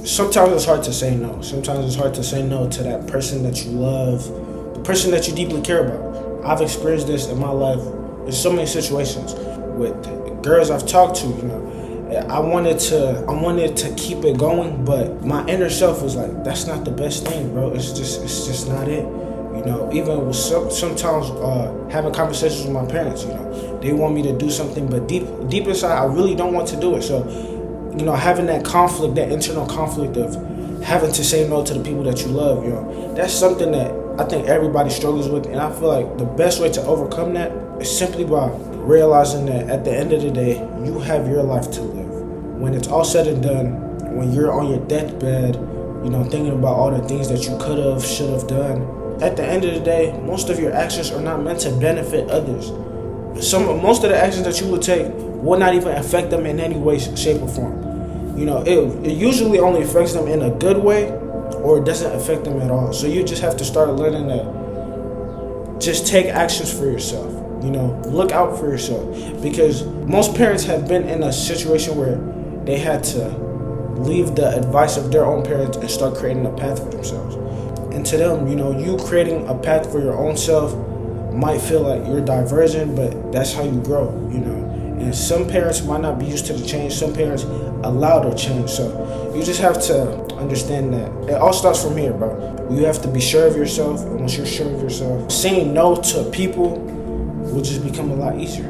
sometimes it's hard to say no. Sometimes it's hard to say no to that person that you love, the person that you deeply care about. I've experienced this in my life in so many situations with girls I've talked to. I wanted to keep it going, but my inner self was like, that's not the best thing, bro. It's just not it. Even with sometimes having conversations with my parents, they want me to do something, but deep inside, I really don't want to do it. So, having that conflict, that internal conflict of having to say no to the people that you love, that's something that I think everybody struggles with. And I feel like the best way to overcome that is simply by realizing that at the end of the day, you have your life to live. When it's all said and done, when you're on your deathbed, thinking about all the things that you could have, should have done, at the end of the day, most of your actions are not meant to benefit others. Most of the actions that you will take will not even affect them in any way, shape, or form. It usually only affects them in a good way, or it doesn't affect them at all. So you just have to start learning to just take actions for yourself. Look out for yourself. Because most parents have been in a situation where they had to leave the advice of their own parents and start creating a path for themselves. And to them, you creating a path for your own self might feel like you're diverging, but that's how you grow, And some parents might not be used to the change. Some parents allow their change. So you just have to understand that it all starts from here, bro. You have to be sure of yourself. And once you're sure of yourself, saying no to people will just become a lot easier.